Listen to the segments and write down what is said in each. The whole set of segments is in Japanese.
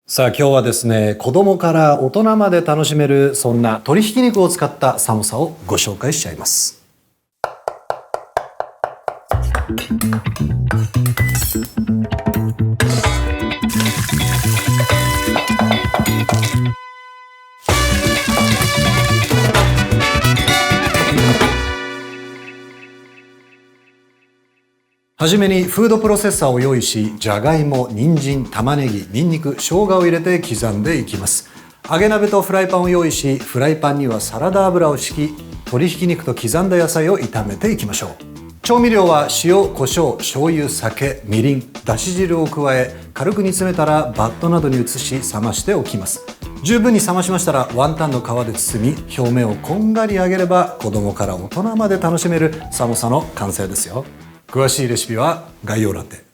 さあ今日はですね、子供から大人まで楽しめるそんな鶏ひき肉を使ったサモサをご紹介しちゃいます。はじめにフードプロセッサーを用意し、じゃがいも、人参、玉ねぎ、にんにく、生姜を入れて刻んでいきます。揚げ鍋とフライパンを用意し、フライパンにはサラダ油を敷き、鶏ひき肉と刻んだ野菜を炒めていきましょう。調味料は塩、胡椒、醤油、酒、みりん、だし汁を加え、軽く煮詰めたらバットなどに移し冷ましておきます。十分に冷ましましたらワンタンの皮で包み、表面をこんがり揚げれば子供から大人まで楽しめるサモサの完成ですよ。詳しいレシピは概要欄で。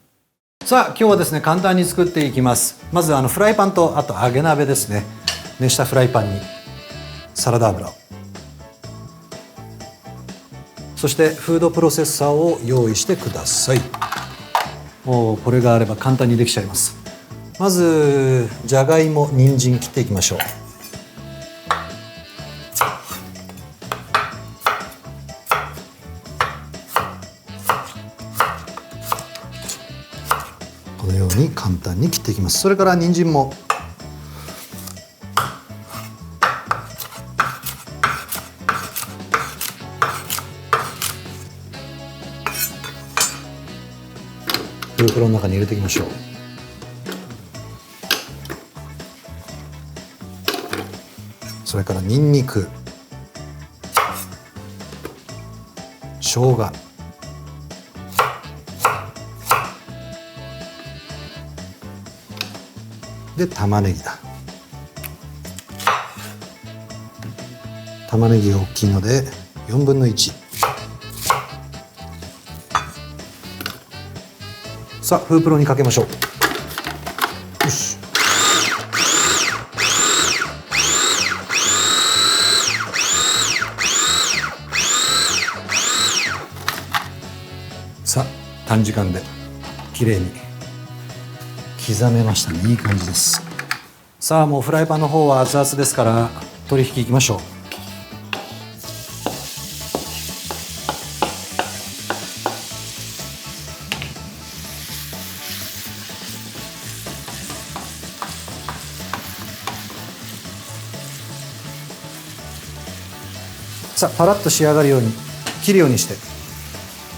さあ今日はですね、簡単に作っていきます。まずフライパンとあと揚げ鍋ですね。熱したフライパンにサラダ油を、そしてフードプロセッサーを用意してください。もうこれがあれば簡単にできちゃいます。まずじゃがいも、人参切っていきましょう。このように簡単に切っていきます。それから人参も袋の中に入れていきましょう。それからにんにく、生姜、で玉ねぎだ。玉ねぎが大きいので4分の1。さあフープロにかけましょう。よし。さあ短時間できれいに刻めましたね。いい感じです。さあもうフライパンの方は熱々ですから鶏ひきいきましょう。さあパラッと仕上がるように切るようにして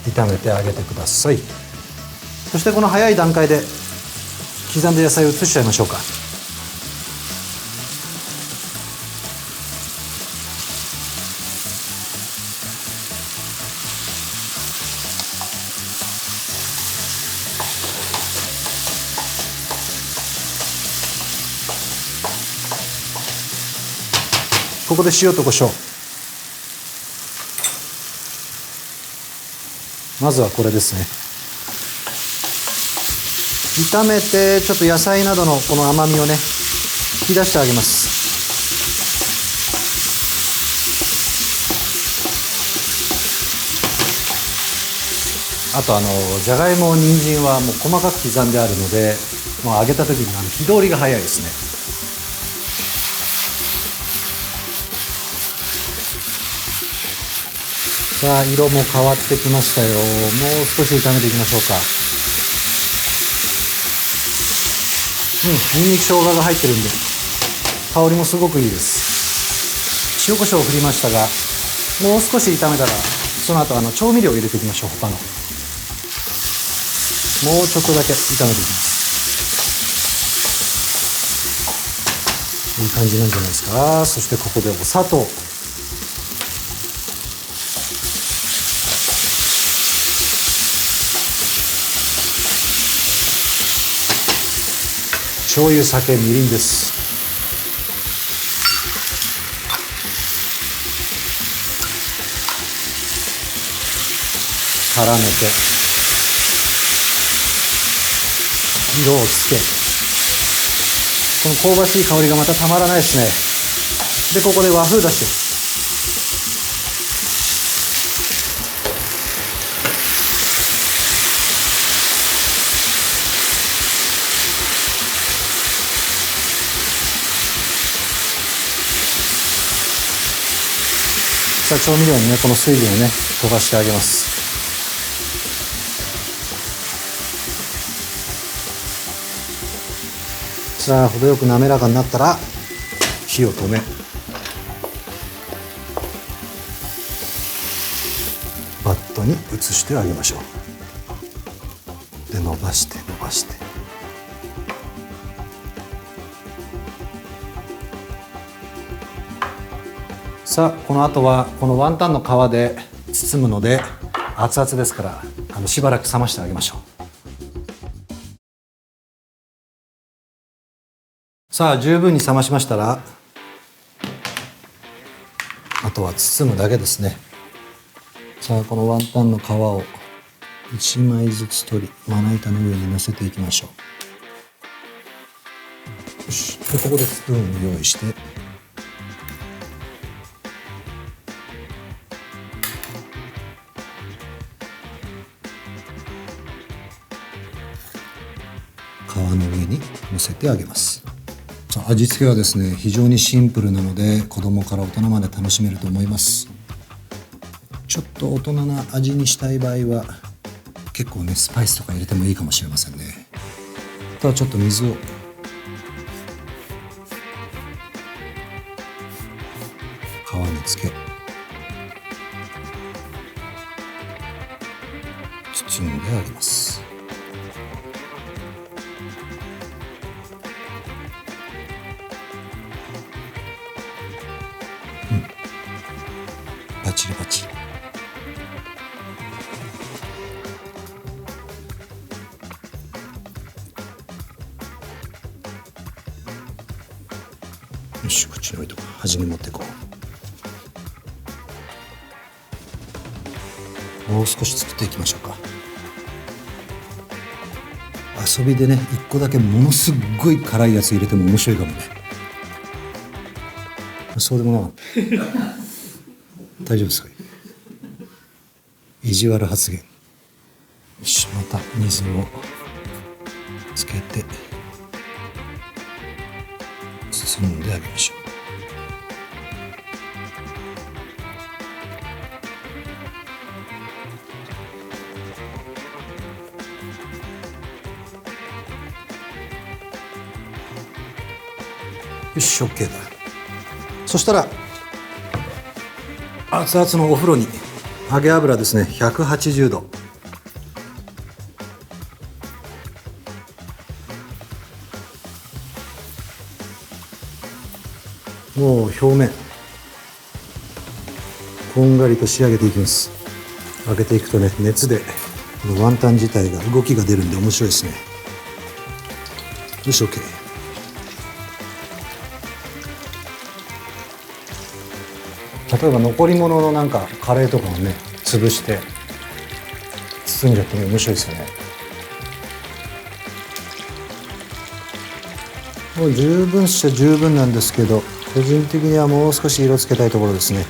炒めてあげてください。そしてこの早い段階で刻んで野菜を移しちゃいましょうか。ここで塩と胡椒。まずはこれですね。炒めてちょっと野菜などのこの甘みをね引き出してあげます。あとじゃがいも、人参はもう細かく刻んであるので、もう揚げた時に火通りが早いですね。さあ色も変わってきましたよ。もう少し炒めていきましょうか。にんにく、生姜が入ってるんで香りもすごくいいです。塩コショウを振りましたが、もう少し炒めたらその後調味料を入れていきましょう。他のもうちょっとだけ炒めていきます。いい感じなんじゃないですか。そしてここでお砂糖、醤油、酒、みりんです。絡めて色をつけ、この香ばしい香りがまたたまらないですね。でここで和風だし、さあ調味料にねこの水分をね飛ばしてあげます。さあ程よく滑らかになったら火を止め、バットに移してあげましょう。で伸ばして伸ばして、さあこの後はこのワンタンの皮で包むので熱々ですからしばらく冷ましてあげましょう。さあ十分に冷ましましたらあとは包むだけですね。さあこのワンタンの皮を1枚ずつ取りまな板の上に乗せていきましょう。よし、でここでスプーンを用意して皮の上に乗せてあげます。味付けはですね非常にシンプルなので子供から大人まで楽しめると思います。ちょっと大人な味にしたい場合は結構ねスパイスとか入れてもいいかもしれませんね。あとはちょっと水を皮につけ包んであげます。バチリバチリ。よし、こっちに置いとこう。端に持っていこう。もう少し作っていきましょうか。遊びでね1個だけものすっごい辛いやつ入れても面白いかもね。そうでもなかった。大丈夫ですか。意地悪発言。よし、また水をつけて包んであげましょう。よし OK だ。そしたら熱々のお風呂に揚げ油ですね180度もう表面こんがりと仕上げていきます。揚げていくとね熱でこのワンタン自体が動きが出るんで面白いですね。よし OK。例えば残り物のなんかカレーとかをね潰して包んじゃっても面白いですよね。もう十分っちゃ十分なんですけど個人的にはもう少し色つけたいところですね。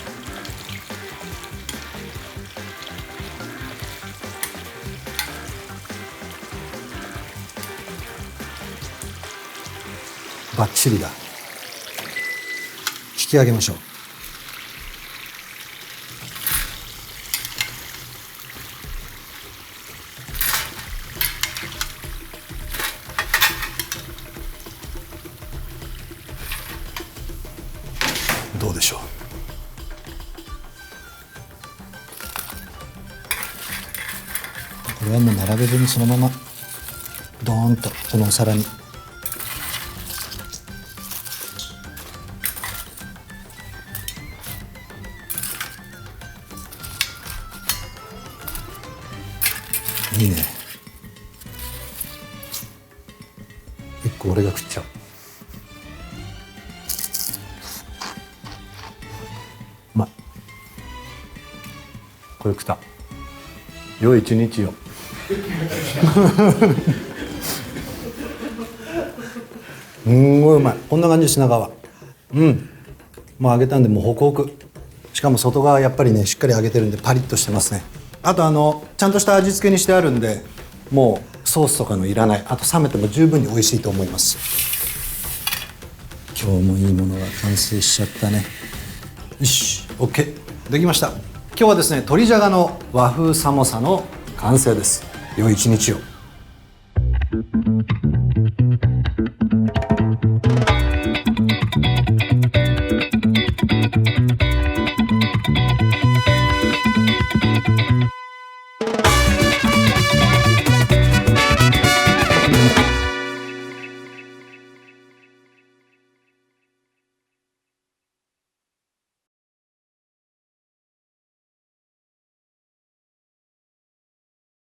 バッチリだ。引き上げましょう。どうでしょう。これはもう並べずにそのままドーンとこのお皿にいいね。一個俺が食っちゃう。まあこれ食った。良い一日よ。すんごいうまい。こんな感じ品川。もう揚げたんでもうホクホク。しかも外側やっぱりねしっかり揚げてるんでパリッとしてますね。あとちゃんとした味付けにしてあるんでもうソースとかのいらない。あと冷めても十分に美味しいと思います。今日もいいものが完成しちゃったね。よし OK。できました。今日はですね、鶏じゃがの和風サモサの完成です。良い一日を。